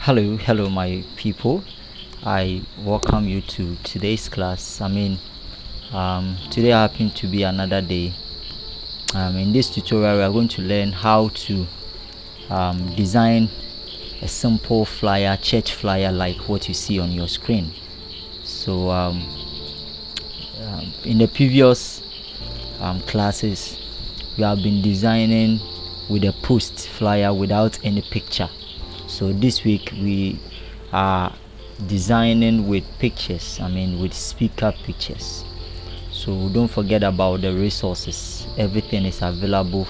Hello, my people. I welcome you to today's class. Today happened to be another day. In this tutorial, we are going to learn how to design a simple flyer, church flyer, like what you see on your screen. So, in the previous classes, we have been designing with a post flyer without any picture. So this week we are designing with pictures, with speaker pictures. So don't forget about the resources. Everything is available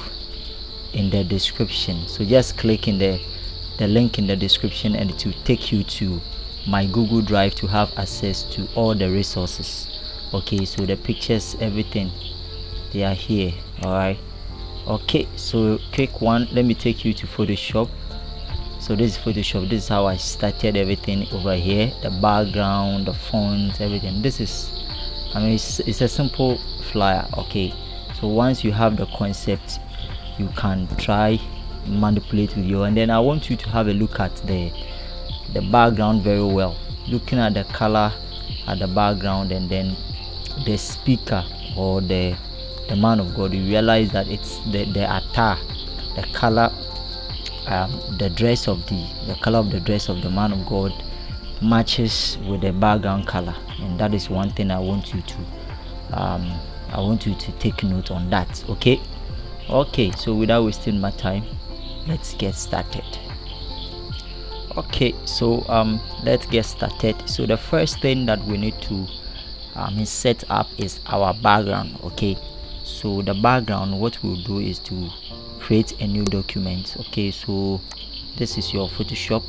in the description. So just click in the link in the description and it will take you to my Google Drive to have access to all the resources. Okay, so the pictures, everything, they are here. Alright. Okay, so click one. Let me take you to Photoshop. So this is Photoshop. This is how I started everything over here. The background, the font, everything. This is, it's a simple flyer. Okay, so once you have the concept, you can try manipulate with you. And then I want you to have a look at the background very well. Looking at the color at the background and then the speaker or the man of God, you realize that it's the attire, the color, the dress of the color of the dress of the man of God matches with the background color, and that is one thing I want you to take note on that. Okay, so without wasting my time, let's get started. Okay, so let's get started. So the first thing that we need to set up is our background. Okay, so the background, what we'll do is to create a new document. Okay, so this is your Photoshop.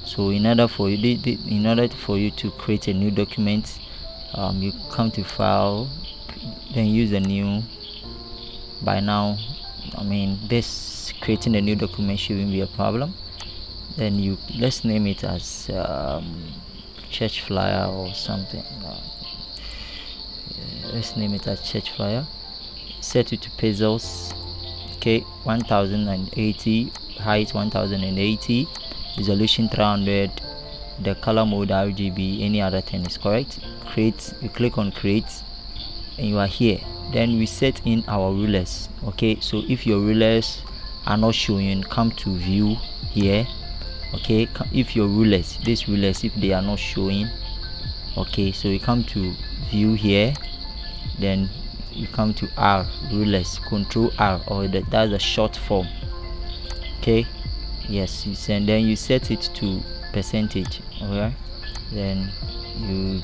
So in order for you to create a new document, you come to file, then use a new. By now, this creating a new document shouldn't be a problem. Then let's name it as church flyer or something. Let's name it as church flyer. Set it to pixels. Okay, 1080, height 1080, resolution 300, the color mode RGB, any other thing is correct. Create, you click on create and you are here. Then we set in our rulers. Okay, so if your rulers are not showing, come to view here. Okay, if your rulers, these rulers, if they are not showing, okay, so you come to view here, then you come to R, rulers, control R, or that's a short form. Okay, yes, and then you set it to percentage. Alright, then you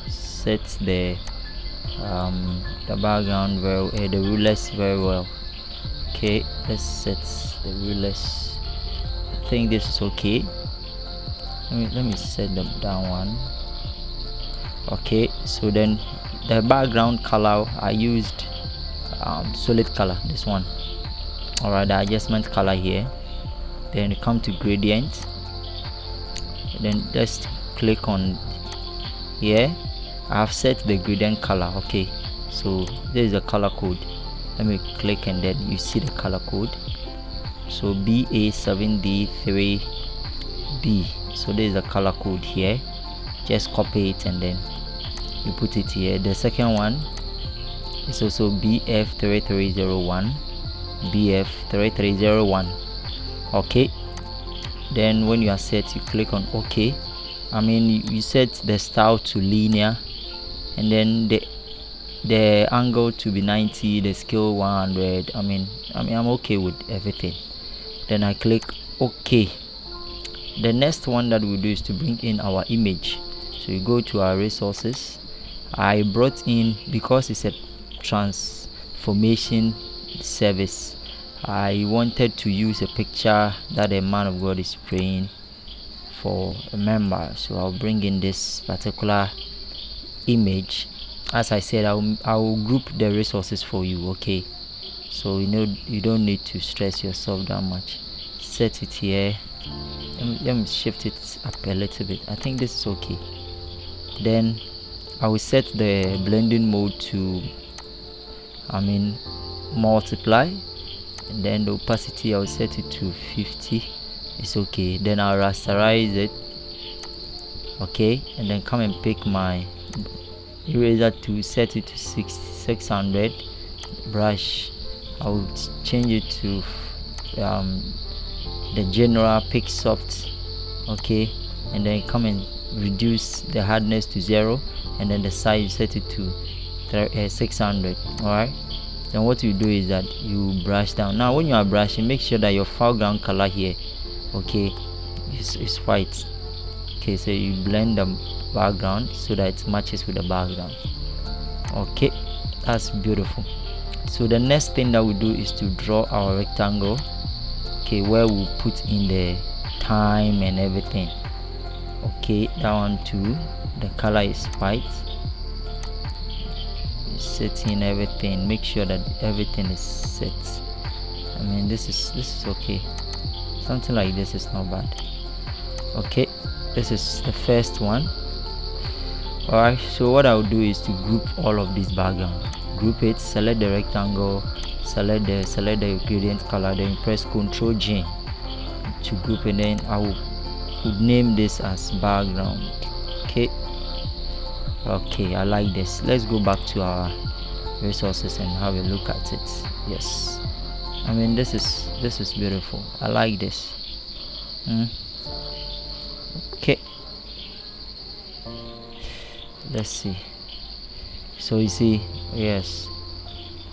set the background the rulers very well. Okay, let's set the rulers. I think this is okay. Let me set them down one. Okay, so then the background color I used solid color, this one. Alright, the adjustment color here. Then you come to gradient, then just click on here. I have set the gradient color. Okay, so this is the color code. Let me click and then you see the color code. So BA7D3B. So this is the color code here. Just copy it and then you put it here. The second one is also BF3301. BF3301. Okay, then when you are set, you click on OK. You set the style to linear, and then the angle to be 90, the scale 100. I'm okay with everything. Then I click OK. The next one that we'll do is to bring in our image. So you go to our resources. I brought in, because it's a transformation service, I wanted to use a picture that a man of God is praying for a member. So I'll bring in this particular image. As I said, I will group the resources for you. Okay, so you don't need to stress yourself that much. Set it here. Let me shift it up a little bit. I think this is okay. Then I will set the blending mode to multiply, and then the opacity I will set it to 50. it's okay. Then I'll rasterize it, okay, and then come and pick my eraser to set it to 600. Brush, I will change it to the general pick soft, okay, and then come and reduce the hardness to 0, and then the size set it to 600. all right, then what you do is that you brush down. Now when you are brushing, make sure that your foreground color here, okay, is white. Okay, so you blend the background so that it matches with the background. Okay, that's beautiful. So the next thing that we do is to draw our rectangle, okay, where we'll put in the time and everything. Okay, that one too, the color is white. Setting everything, make sure that everything is set. I mean, this is okay. Something like this is not bad. Okay, this is the first one. Alright, so what I'll do is to group all of this background. Group it, select the rectangle, select the gradient color, then press Ctrl J to group it. Then I would name this as background. Okay, I like this. Let's go back to our resources and have a look at it. Yes, I mean, this is beautiful. I like this. Okay, let's see. So you see, yes,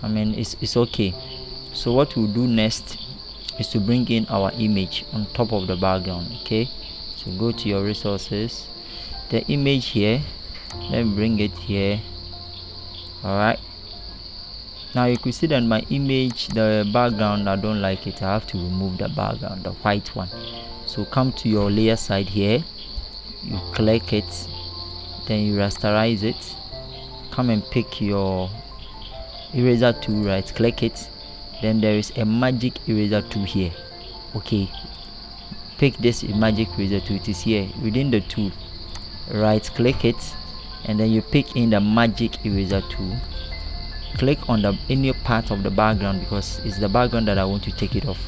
I mean, it's okay. So what we'll do next is to bring in our image on top of the background. Okay, so go to your resources, the image here, then bring it here. All right, now you could see that my image, the background, I don't like it. I have to remove the background, the white one. So come to your layer side here, you click it, then you rasterize it. Come and pick your eraser tool, right click it, then there is a magic eraser tool here. Okay, pick this magic eraser tool, it is here within the tool, right click it, and then you pick in the magic eraser tool. Click on any part of the background, because it's the background that I want to take it off.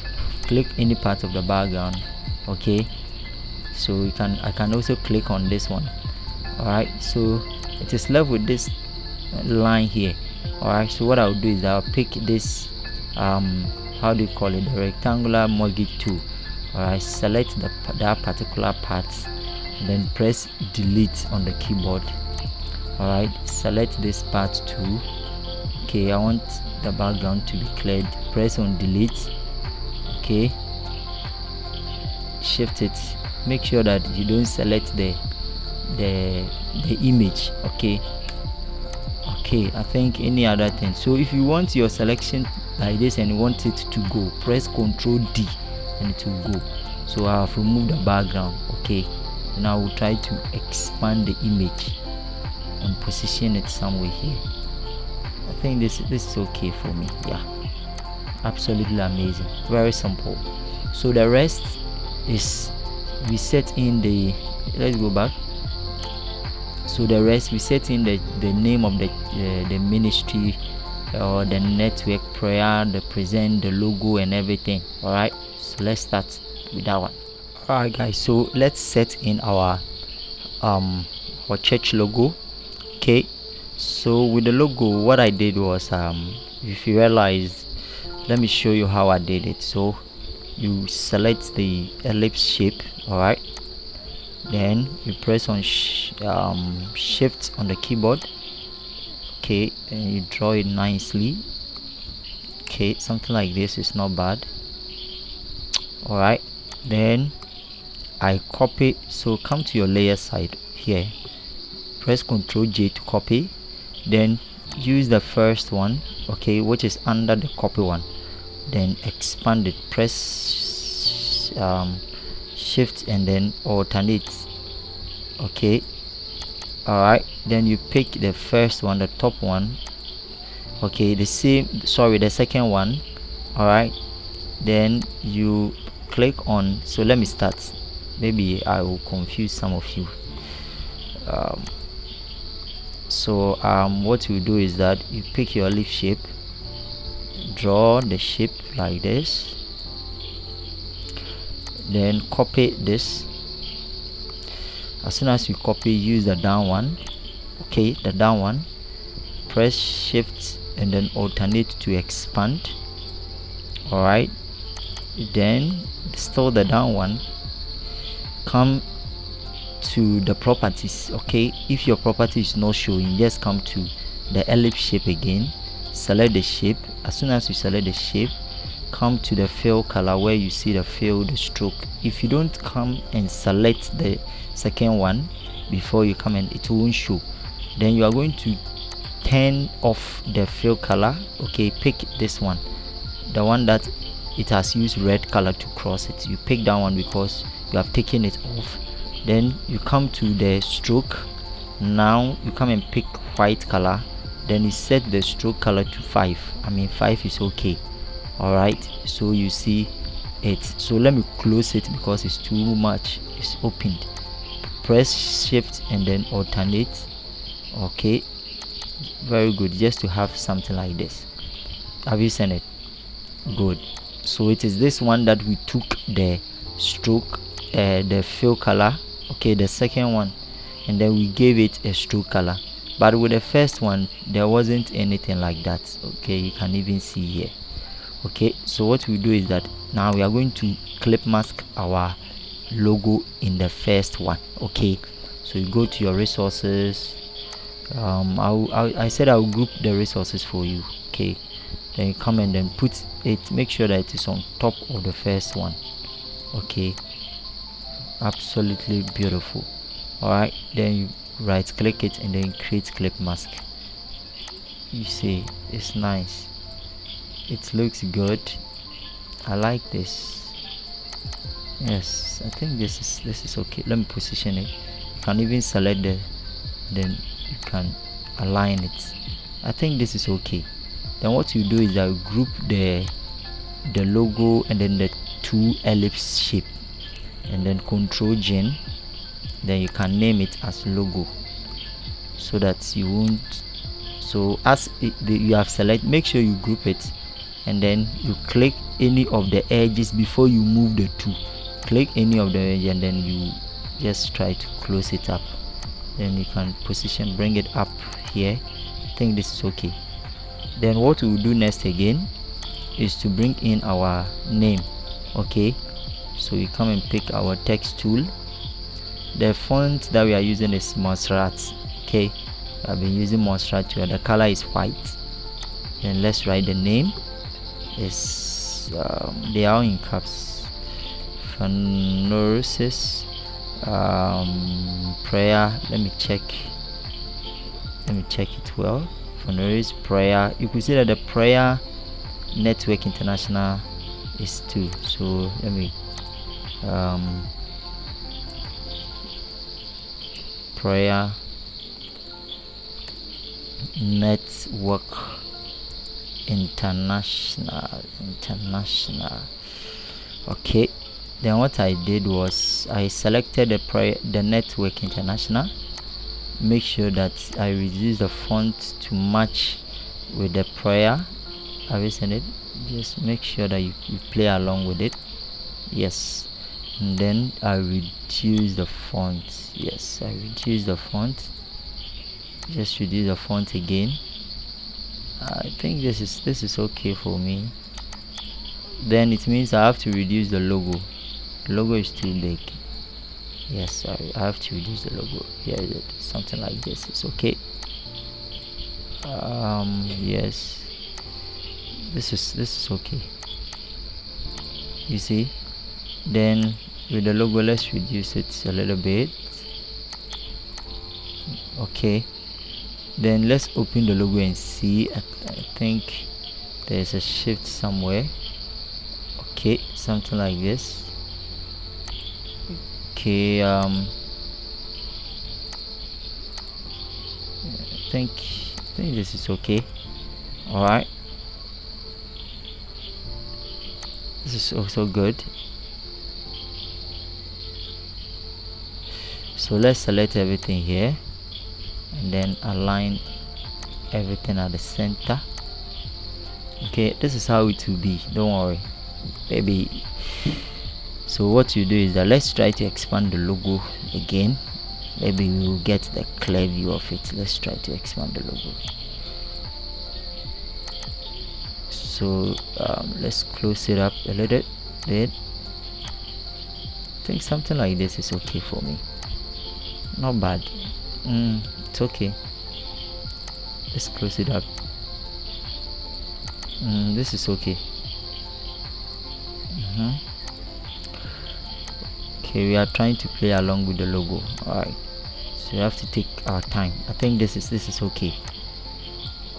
Click any part of the background. Okay, so I can also click on this one. All right, so it is left with this line here. All right, so what I'll do is I'll pick this how do you call it, the rectangular mortgage tool. All right, select that particular part, and then press delete on the keyboard. All right, select this part too. Okay, I want the background to be cleared. Press on delete. Okay, shift it, make sure that you don't select the image. Okay, I think any other thing. So if you want your selection like this and you want it to go, press Ctrl D and it will go. So I have removed the background. Okay, and I will try to expand the image and position it somewhere here. I think this is okay for me. Yeah, absolutely amazing, very simple. So the rest is we set in the, let's go back. So the rest we set in the name of the ministry or the network, prayer, the present, the logo and everything. All right, so let's start with that one. All right guys, so let's set in our church logo. Okay, so with the logo, what I did was if you realize, let me show you how I did it. So you select the ellipse shape. All right, then you press on shift on the keyboard. Okay, and you draw it nicely. Okay, something like this is not bad. All right, then I copy. So come to your layer side here, press Ctrl J to copy, then use the first one, okay, which is under the copy one, then expand it, press shift and then alternate. Okay, all right, then you pick the first one, the top one. Okay, the second one. All right, then you click on, so let me start, maybe I will confuse some of you. What you do is that you pick your leaf shape, draw the shape like this, then copy this. As soon as you copy, use the down one. Okay, the down one, press shift and then alternate to expand. All right, then still the down one, come to the properties. Okay, if your property is not showing, just come to the ellipse shape again, select the shape. As soon as you select the shape, come to the fill color where you see the fill, the stroke. If you don't come and select the second one before you come, and it won't show, then you are going to turn off the fill color. Okay, pick this one, the one that it has used red color to cross it. You pick that one because you have taken it off. Then you come to the stroke. Now you come and pick white color, then you set the stroke color to 5. 5 is okay. All right, so you see it. So let me close it because it's too much, it's opened. Press shift and then alternate. Okay, very good, just to have something like this. Have you seen it? Good. So it is this one that we took the stroke, the fill color, okay, the second one, and then we gave it a stroke color. But with the first one, there wasn't anything like that. Okay, you can even see here. Okay, so what we do is that now we are going to clip mask our logo in the first one. Okay, so you go to your resources. I said I'll group the resources for you. Okay, then you come and then put it, make sure that it is on top of the first one. Okay, absolutely beautiful. All right, then you right click it and then create clip mask. You see, it's nice, it looks good. I like this. Yes, I think this is okay. Let me position it. You can even select the, then you can align it. I think this is okay. Then what you do is that you group the logo and then the two ellipse shape, and then Control Gen, then you can name it as logo so that you won't. So as you have select, make sure you group it, and then you click any of the edges before you move the two. Click any of the edge and then you just try to close it up. Then you can position, bring it up here. I think this is okay. Then what we will do next again is to bring in our name. Okay, so we come and pick our text tool. The font that we are using is Montserrat. Okay, I've been using Montserrat here. The color is white. Then let's write the name. Is they are in caps. Phanerosis prayer. Let me check it well. Phanerosis prayer. You could see that the prayer network international is 2. So let me prayer network international. Okay, then what I did was I selected the network international. Make sure that I reduce the font to match with the prayer. Have you seen it? Just make sure that you play along with it. Yes, and then I reduce the font. Yes, I reduce the font. Just reduce the font again. I think this is okay for me. Then it means I have to reduce the logo. The logo is too big. Yes, I have to reduce the logo. Here is it. Something like this. It's okay. Yes, this is okay. You see, then with the logo, let's reduce it a little bit. Okay, then let's open the logo and see. I think there's a shift somewhere. Okay, something like this. Okay, I think this is okay. All right, this is also good. So let's select everything here and then align everything at the center. Okay, this is how it will be. Don't worry, baby. So what you do is that let's try to expand the logo again. Maybe we will get the clear view of it. Let's try to expand the logo. So let's close it up a little bit. I think something like this is okay for me. Not bad. It's okay. Let's close it up. This is okay. Okay, we are trying to play along with the logo. Alright, so we have to take our time. I think this is okay.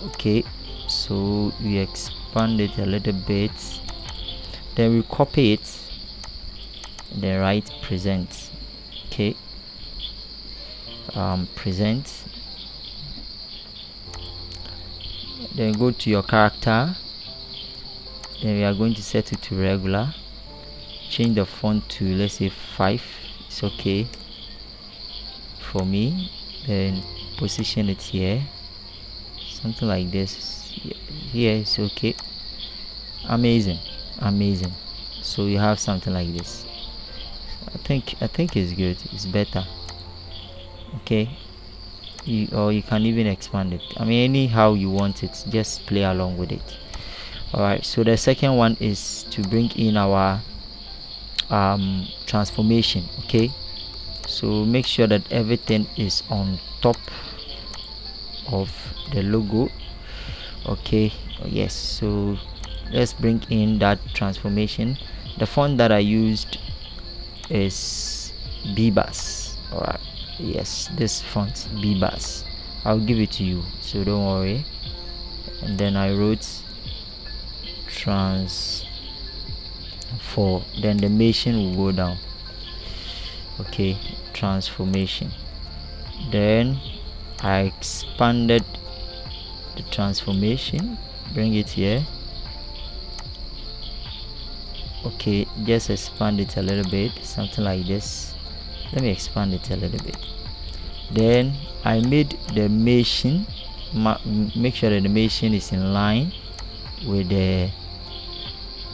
Okay, so we expand it a little bit, then we copy it, and then write present. Okay, present, then go to your character, then we are going to set it to regular, change the font to, let's say, 5. It's okay for me. Then position it here, something like this. Here it's okay. Amazing. So you have something like this. I think it's good. It's better. Okay, or you can even expand it. I mean, anyhow you want it, just play along with it. Alright, so the second one is to bring in our transformation. Okay, so make sure that everything is on top of the logo. Okay, yes, so let's bring in that transformation. The font that I used is Bebas. Alright, yes, this font Bebas. I'll give it to you, so don't worry. And then I wrote transform, then the machine will go down. Okay, transformation. Then I expanded the transformation, bring it here. Okay, just expand it a little bit, something like this. Let me expand it a little bit. Then I made the machine, make sure that the machine is in line with the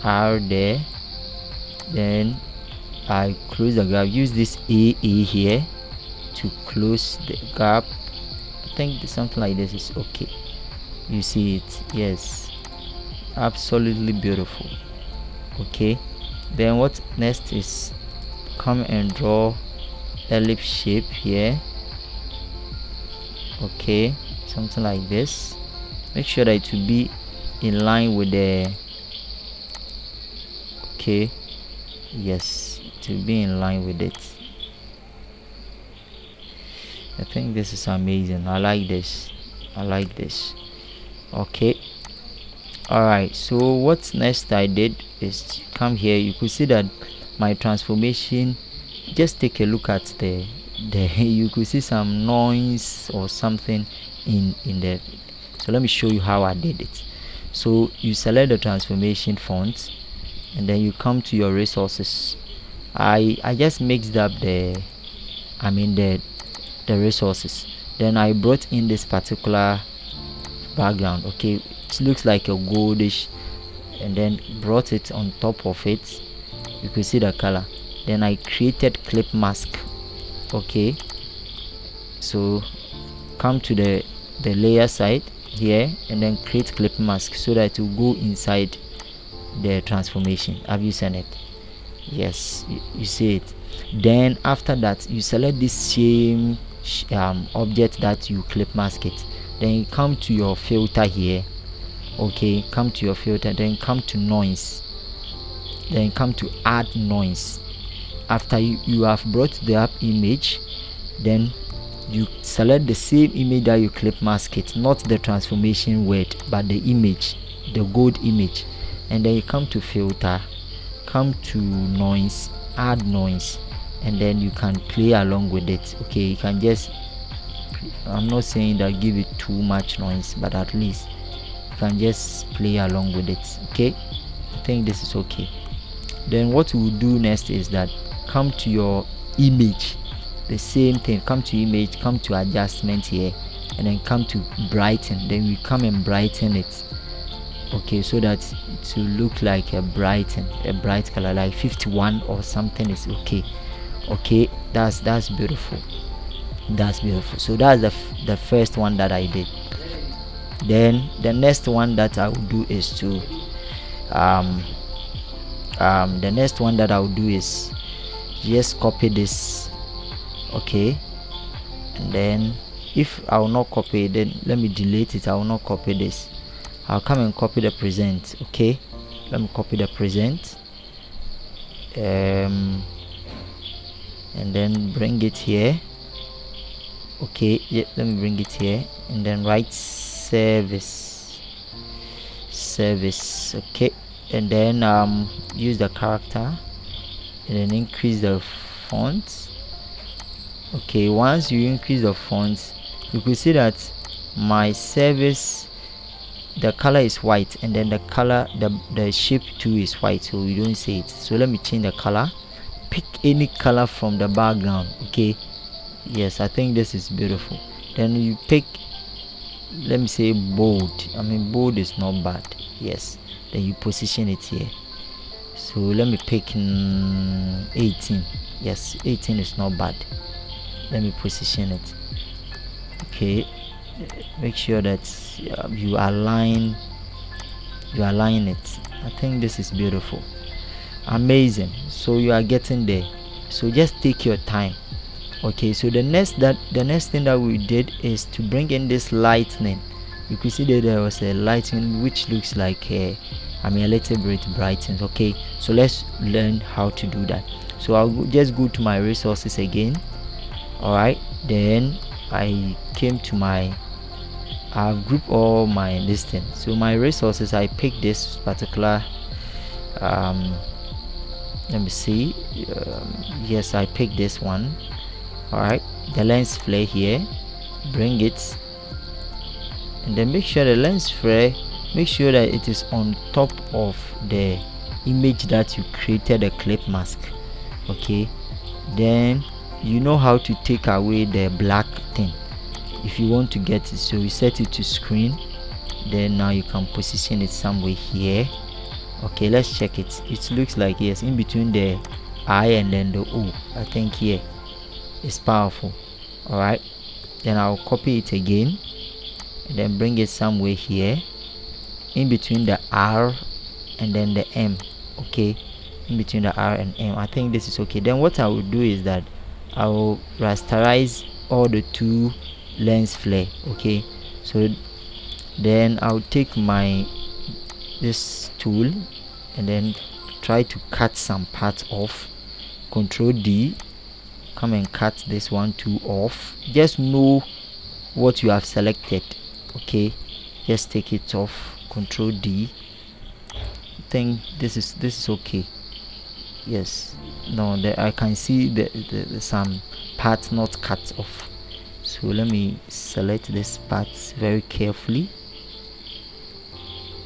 R there. Then I close the gap, use this AA here to close the gap. I think something like this is okay. You see it? Yes, absolutely beautiful. Okay, then what next is come and draw ellipse shape here. Okay, something like this. Make sure that it will be in line with the, okay, yes, to be in line with it. I think this is amazing. I like this. Okay, alright, so what's next I did is come here. You could see that my transformation, just take a look at the you could see some noise or something in there. So let me show you how I did it. So you select the transformation font, and then you come to your resources. I just mixed up the resources. Then I brought in this particular background. Okay, it looks like a goldish, and then brought it on top of it. You can see the color. Then I created clip mask. Okay, so come to the layer side here, and then create clip mask so that it will go inside the transformation. Have you seen it? Yes, you see it. Then after that, you select this same object that you clip mask it. Then you come to your filter here. Okay, come to your filter, then come to noise, then come to add noise. After you have brought the up image, then you select the same image that you clip mask it, not the transformation word, but the image, the gold image. And then you come to filter, come to noise, add noise, and then you can play along with it. Okay, you can just, I'm not saying that give it too much noise, but at least you can just play along with it. Okay, I think this is okay. Then what we'll do next is that come to your image, the same thing, come to image, come to adjustment here, and then come to brighten. Then we come and brighten it. okay, so that it will look like a bright color, like 51 or something is okay. Okay, that's beautiful. That's beautiful. So that's the first one that I did. Then the next one that I will do is to the next one that I will do is just copy this. Okay, and then if I will not copy it, then let me delete it. I will not copy this. I'll come and copy the present. Okay, let me copy the present, and then bring it here. Okay, yeah, let me bring it here and then write service. Okay, and then use the character and then increase the font. Okay, once you increase the font, you could see that my service, the color is white, and then the color, the shape too is white, so you don't see it. So let me change the color. Pick any color from the background. Okay, yes, I think this is beautiful. Then you pick, let me say bold. I mean, bold is not bad. Yes, then you position it here. So let me pick 18. Yes, 18 is not bad. Let me position it. Okay, make sure that you align it. I think this is beautiful, amazing. So you are getting there, so just take your time. Okay, so the next thing that we did is to bring in this lightning. You could see that there was a lightning which looks like a little bit brightened. Okay, so let's learn how to do that. So I'll just go to my resources again. All right, then I came to I've grouped all my listing. So my resources, I picked this particular let me see, yes, I picked this one. All right, the lens flare here, bring it, and then make sure the lens flare, make sure that it is on top of the image that you created, the clip mask. Okay, then you know how to take away the black thing if you want to get it. So you set it to screen, then now you can position it somewhere here. Okay, let's check it. It looks like, yes, in between the I and then the O. I think here it's powerful. All right, then I'll copy it again and then bring it somewhere here in between the R and then the M. Okay, in between the R and M. I think this is okay. Then what I will do is that I will rasterize all the two lens flare. Okay, so then I'll take this tool and then try to cut some parts off. Control D, come and cut this one too off. Just know what you have selected. Okay, just take it off. Control D. I think this is okay. Yes, no, I can see the some parts not cut off. So let me select this part very carefully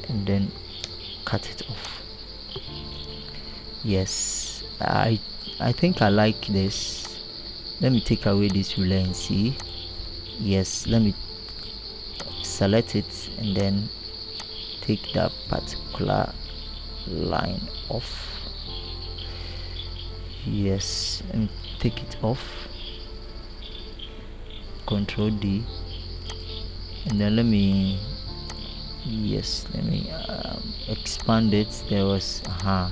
and then cut it off. Yes, I think I like this. Let me take away this ruler and see. Yes, let me select it and then take that particular line off. Yes, and take it off. Control D, and then let me expand it. There was I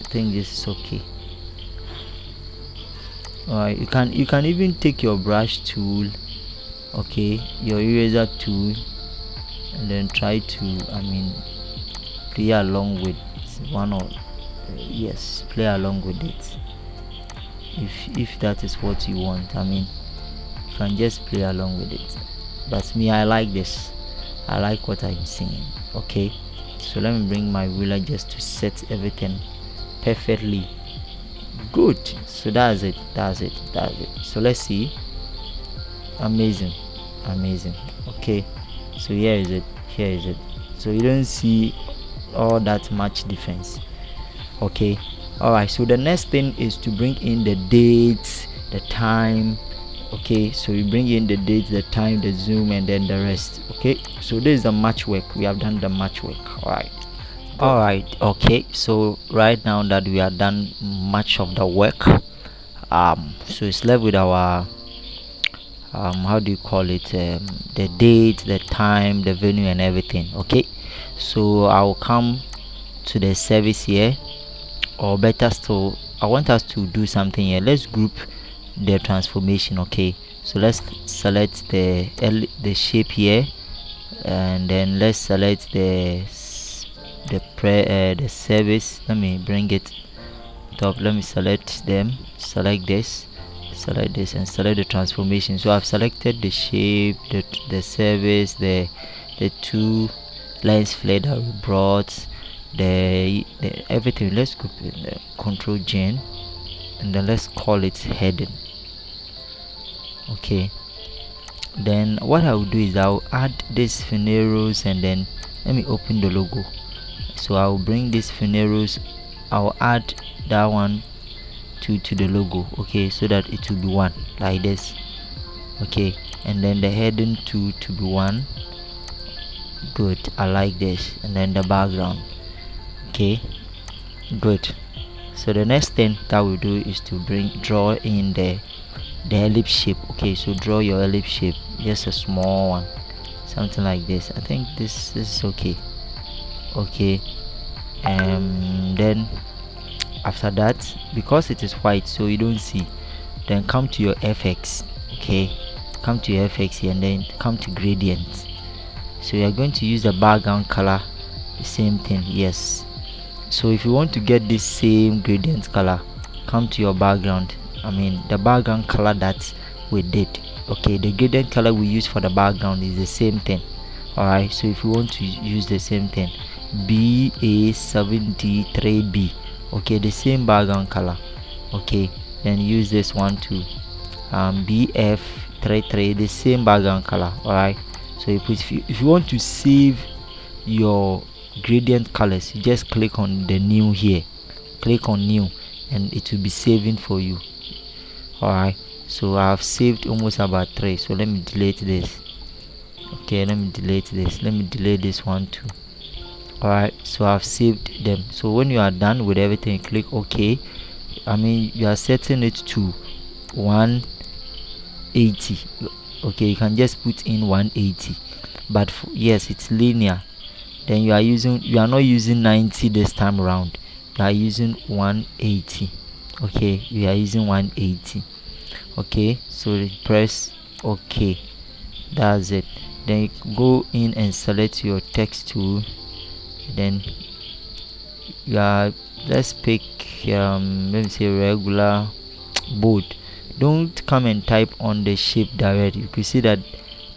think this is okay. Alright, you can even take your brush tool, okay, your eraser tool, and then try to play along with one or yes, play along with it. If that is what you want, you can just play along with it. But me, I like this. I like what I'm seeing. Okay, so let me bring my ruler just to set everything perfectly good. So that's it. So let's see. Amazing. Okay, so here is it. So you don't see all that much difference. Okay, all right, so the next thing is to bring in the dates, the time, Okay, so you bring in the date, the time, the zoom, and then the rest. Okay, so this is the match work. We have done the match work. All right. Okay, so right now that we have done much of the work, so it's left with our how do you call it, the date, the time, the venue, and everything. Okay, so I'll come to the service here, or better still, I want us to do something here. Let's group the transformation. Okay, so let's select the shape here, and then let's select the service. Let me bring it top. Let me select them, select this, and select the transformation. So I've selected the shape, the service, the two lines flare that we brought, the everything. Let's group it, control Gen, and then let's call it heading. Okay, then what I will do is I'll add this Fineros, and then let me open the logo. So I'll bring this Fineros, I'll add that one to the logo. Okay, so that it will be one like this. Okay, and then the heading to be one. Good, I like this. And then the background. Okay, good. So the next thing that we do is to draw in the ellipse shape. Okay, so draw your ellipse shape, just a small one, something like this. I think this is okay. Okay, then after that, because it is white so you don't see, then come to your FX. Okay, come to your FX here, and then come to gradient. So you are going to use the background color, the same thing. Yes, so if you want to get this same gradient color, come to your background, the background color that we did. Okay, the gradient color we use for the background is the same thing. Alright, so if you want to use the same thing, BA73B, okay, the same background color. Okay, then use this one too, BF33, the same background color. Alright, so if you want to save your gradient colors, you just click on the new here, click on new, and it will be saving for you. Alright, so I have saved almost about 3, so let me delete this. Okay, let me delete this, let me delete this one too. Alright, so I've saved them. So when you are done with everything, click OK. You are setting it to 180. Okay, you can just put in 180, but yes, it's linear. Then you are not using 90 this time around, you are using 180. Okay, you are using 180. Okay, so press OK. That's it. Then you go in and select your text tool. Then let's pick let me say regular bold. Don't come and type on the shape direct. You can see that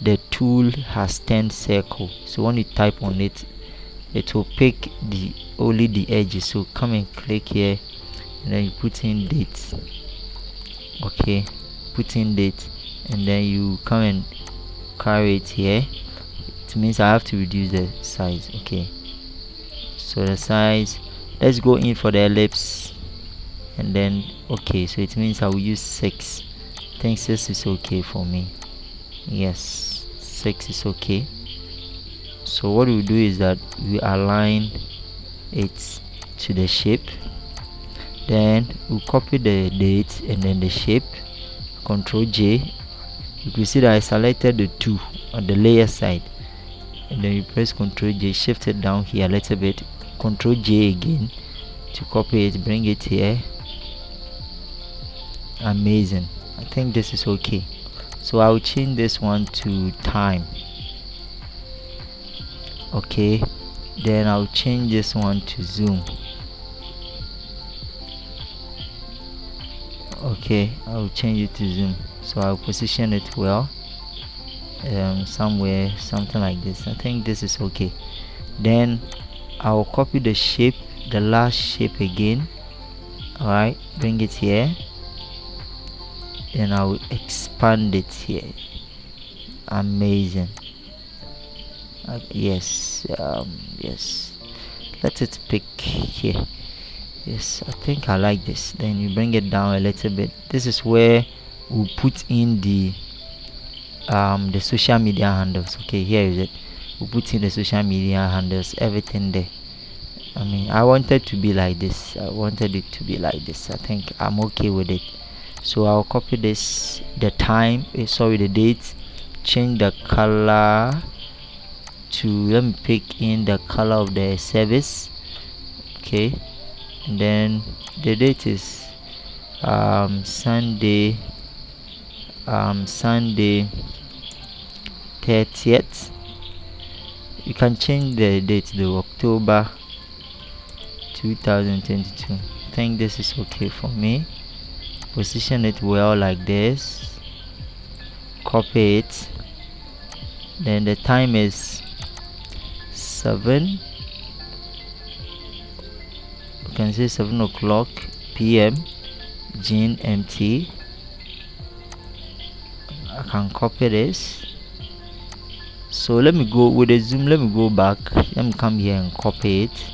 the tool has turned circle, so when you type on it, it will pick only the edges. So come and click here, and then you put in date. Okay, put in date, and then you come and carry it here. It means I have to reduce the size. Okay, so the size, let's go in for the ellipse, and then okay, so it means I will use 6. I think 6 is okay for me. Yes, 6 is okay. So what we do is that we align it to the shape, then we copy the date and then the shape, Control J. You can see that I selected the 2 on the layer side, and then you press Control J, shift it down here a little bit, Control J again to copy it, bring it here. Amazing. I think this is okay. So I'll change this one to time. Okay, then I'll change this one to zoom. Okay, I'll change it to zoom, so I'll position it well, somewhere, something like this. I think this is okay. Then I'll copy the shape, the last shape again. Alright, bring it here, then I'll expand it here. Amazing. Yes, yes, let it pick here. Yes, I think I like this. Then you bring it down a little bit. This is where we'll put in the social media handles. Okay, here is it. We'll put in the social media handles, everything there. I mean, I wanted to be like this. I wanted it to be like this. I think I'm okay with it. So I'll copy this, the time, the date, change the color to, let me pick in the color of the service. Okay, and then the date is Sunday, Sunday 30th. You can change the date to October 2022. I think this is okay for me. Position it well like this, copy it, then the time is 7, you can say 7 o'clock p.m. GMT. I can copy this. So let me go with the zoom, let me go back, let me come here and copy it,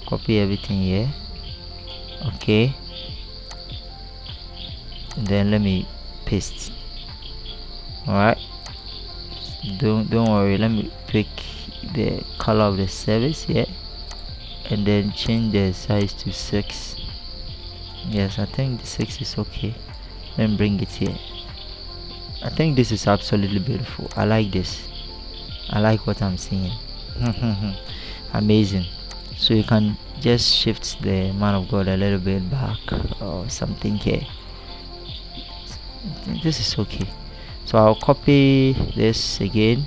copy everything here. Okay, and then let me paste. Alright, don't worry, let me pick the color of the service here and then change the size to 6. Yes, I think the 6 is okay. Then bring it here. I think this is absolutely beautiful. I like this. I like what I'm seeing. Amazing. So you can just shift the man of God a little bit back or something here. This is okay. So I'll copy this again.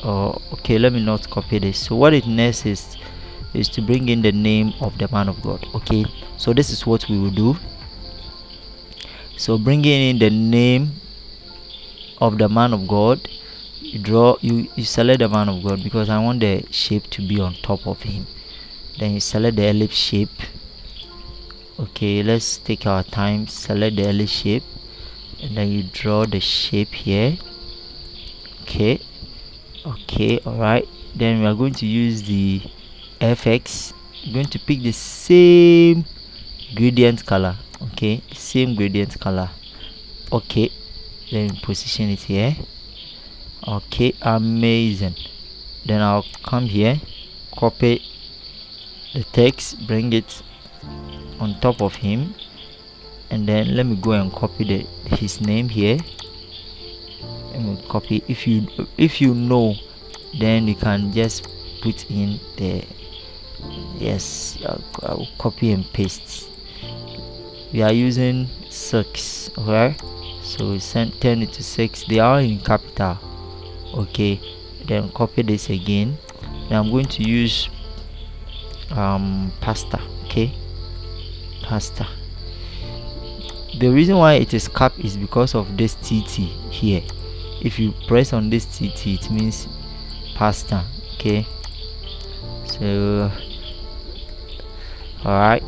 Oh, okay, let me not copy this. So what it next is to bring in the name of the man of God. Okay, so this is what we will do. So bringing in the name of the man of God, you select the man of God, because I want the shape to be on top of him. Then you select the ellipse shape. Okay, let's take our time, select the ellipse shape, and then you draw the shape here. Okay, alright, then we are going to use the FX. We're going to pick the same gradient color. Okay, same gradient color. Okay, then position it here. Okay, amazing. Then I'll come here, copy the text, bring it on top of him, and then let me go and copy his name here. Let me copy. If you know, then you can just put in the, yes, I'll copy and paste. We are using 6, alright, so turn it to 6. They are in capital. Okay, then copy this again. Now I'm going to use pasta. Okay, pasta. The reason why it is cap is because of this TT here. If you press on this TT, it means pasta. Okay, so alright,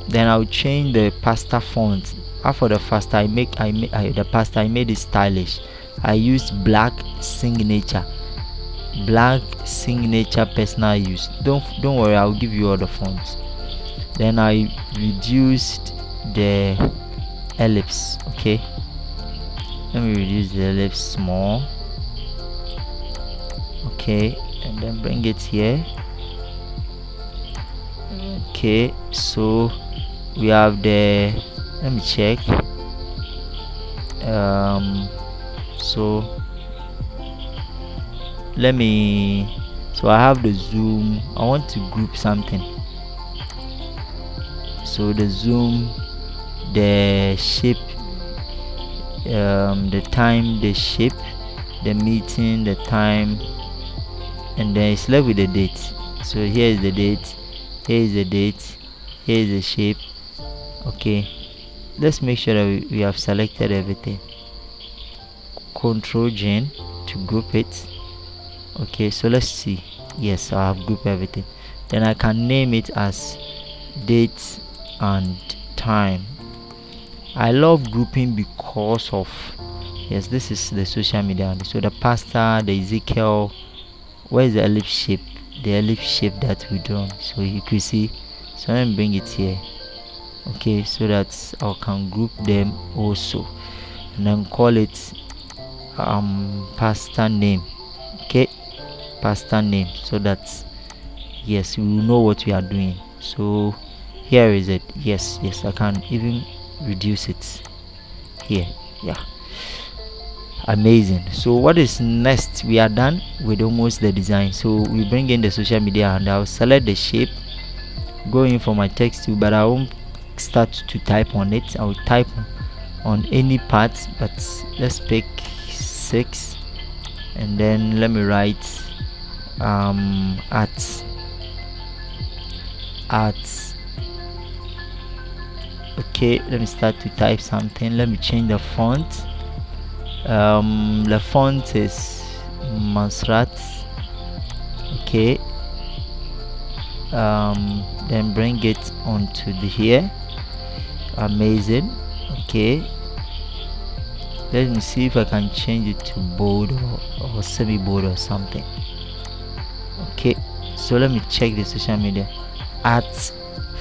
then I'll change the pasta font. After the pasta, I made it stylish. I used black signature personal use. Don't worry, I'll give you all the fonts. Then I reduced the ellipse. Okay, let me reduce the ellipse small. Okay, and then bring it here. Okay, so we have the, let me check. So I have the zoom. I want to group something. So the zoom, the shape, the time, the shape, the meeting, the time, and then it's left with the date. So here is the date, here is the date, here is the shape. Okay, let's make sure that we have selected everything. Control Gen to group it. Okay, so let's see. Yes, I have grouped everything. Then I can name it as date and time. I love grouping because of, yes, this is the social media. So the pastor, the Ezekiel, where is the ellipse shape? The ellipse shape that we draw. So you can see. So let me bring it here. Okay, so that I can group them also. and then call it pastor name. Okay, pastor name, so that yes, we will know what we are doing. So here is it. Yes, I can even reduce it here. Yeah, amazing. So what is next? We are done with almost the design. So we bring in the social media, and I'll select the shape, go in for my text too, but I won't start to type on it. I'll type on any part, but let's pick 6, and then let me write at okay, let me start to type something. Let me change the font. The font is Masrat. Okay, then bring it onto the here. Amazing. Okay, let me see if I can change it to bold or semi bold or something. Okay, so let me check the social media at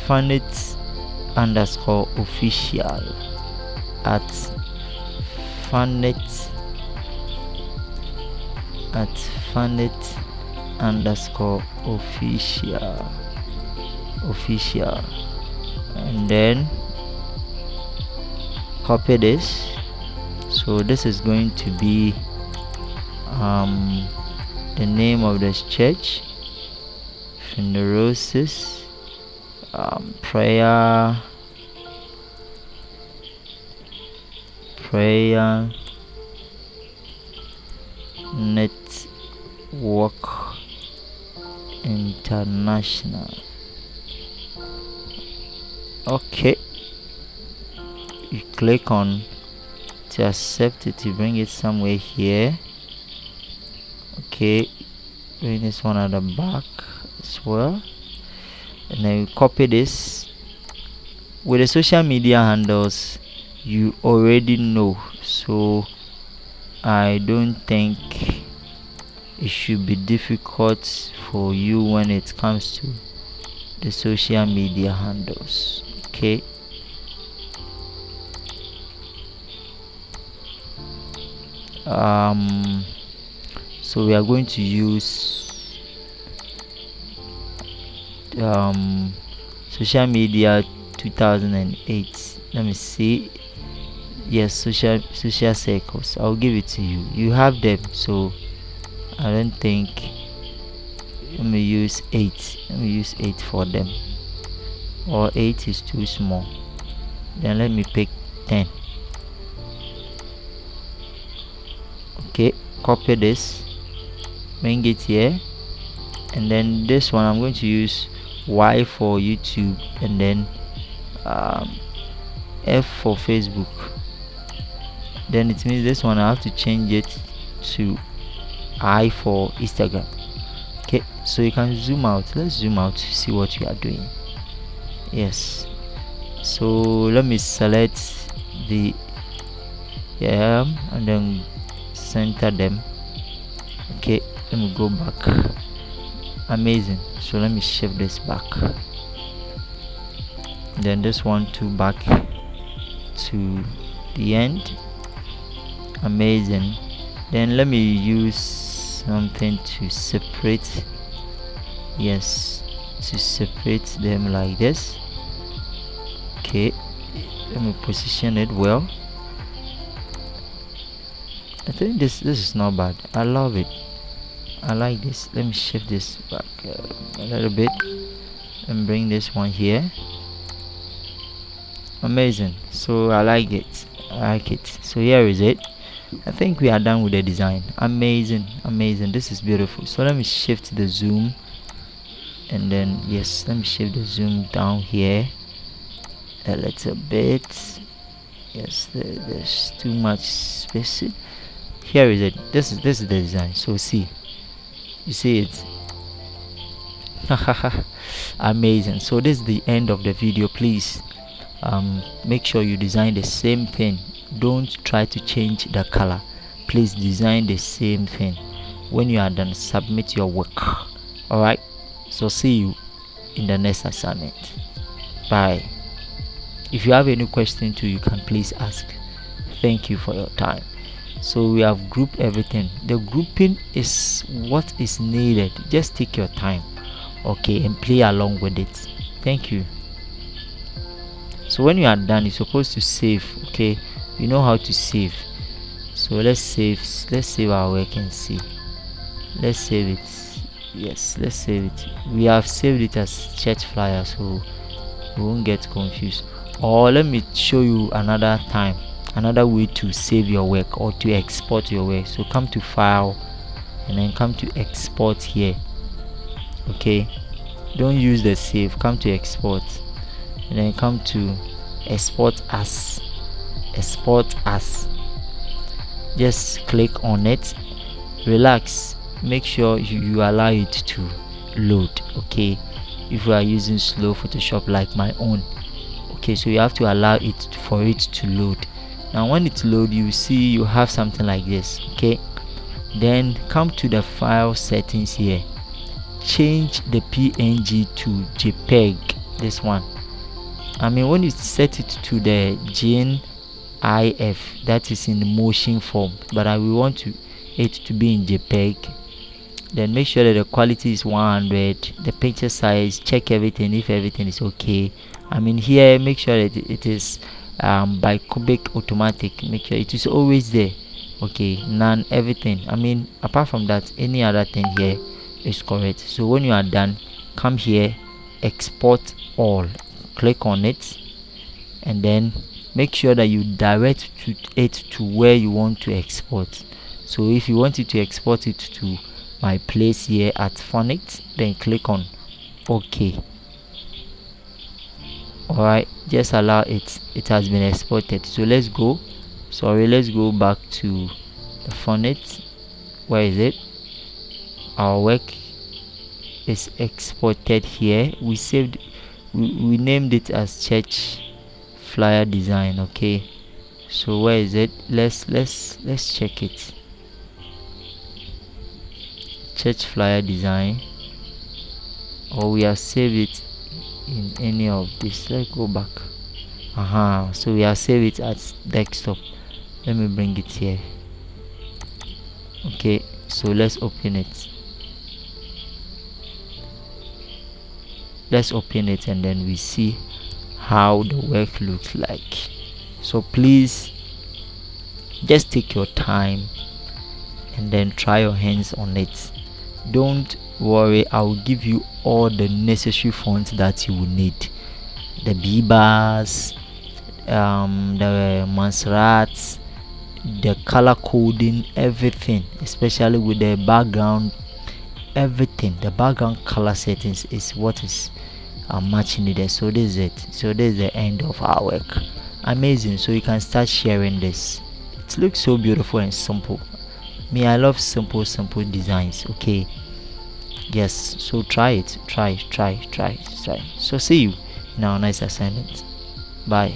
Funit underscore official, at Funit underscore official, and then copy this. So this is going to be the name of this church, Funerosis prayer network international. Okay, you click on to accept it, you bring it somewhere here. Okay, bring this one at the back as well, and then you copy this. With the social media handles, you already know, so I don't think it should be difficult for you when it comes to the social media handles. Okay, so we are going to use social media 2008. Let me see. Yes, social circles. I'll give it to you. You have them, so I don't think. Let me use 8. Let me use 8 for them, or 8 is too small. Then let me pick 10. Okay, copy this, bring it here, and then this one I'm going to use Y for YouTube, and then F for Facebook. Then it means this one I have to change it to I for Instagram. Okay, so you can zoom out. Let's zoom out to see what you are doing. Yes, so let me select the and then center them. Okay, let me go back. Amazing. So let me shift this back, then this one too back to the end. Amazing. Then let me use something to separate. Yes, to separate them like this. Okay, let me position it well. I think this is not bad. I love it. I like this. Let me shift this back a little bit and bring this one here. Amazing. So I like it. So here is it. I think we are done with the design. Amazing. This is beautiful. So let me shift the zoom, and then yes, let me shift the zoom down here a little bit. Yes, there's too much space. Here is it. This is the design. So see, you see it. Amazing. So this is the end of the video. Please make sure you design the same thing. Don't try to change the color. Please design the same thing. When you are done, submit your work. Alright, so see you in the next assignment. Bye. If you have any question too, you can please ask. Thank you for your time. So we have grouped everything. The grouping is what is needed. Just take your time, okay, and play along with it. Thank you. So when you are done, you're supposed to save. Okay, you know how to save. So let's save our work and see. Let's save it. Yes, let's save it. We have saved it as church flyer, so we won't get confused. Or let me show you another way to save your work or to export your work. So come to file and then come to export here. Okay, don't use the save, come to export and then come to export as. Just click on it, relax, make sure you allow it to load. Okay, if you are using slow Photoshop like my own, okay, so you have to allow it for it to load. Now when it load, you see you have something like this. Okay, then come to the file settings here, change the PNG to JPEG. This one, I mean, when you set it to the GIF, that is in the motion form, but I will want it to be in JPEG. Then make sure that the quality is 100, the picture size, check everything if everything is okay. I mean, here make sure that it is by cubic automatic, make sure it is always there. Okay, none, everything, I mean, apart from that, any other thing here is correct. So when you are done, come here, export all, click on it, and then make sure that you direct it to where you want to export. So if you want it to export it to my place here at Phonics, then click on OK. Alright, just allow it. It has been exported. So let's go back to the Phonics. Where is it? Our work is exported here. We saved, we named it as church flyer design. Okay, so where is it? Let's check it. Church flyer design, or we have saved it in any of this. Let's go back. So we have saved it as desktop. Let me bring it here. Okay, so let's open it. And then we see how the work looks like. So please just take your time and then try your hands on it. Don't worry, I will give you all the necessary fonts that you will need, the Bibas, the Montserrat, the color coding, everything, especially with the background, everything. The background color settings is what is much needed. So this is it. So this is the end of our work. Amazing. So you can start sharing this. It looks so beautiful and simple. Me, I love simple designs. Okay, yes, so try it. Try. So see you in our next assignment. Bye.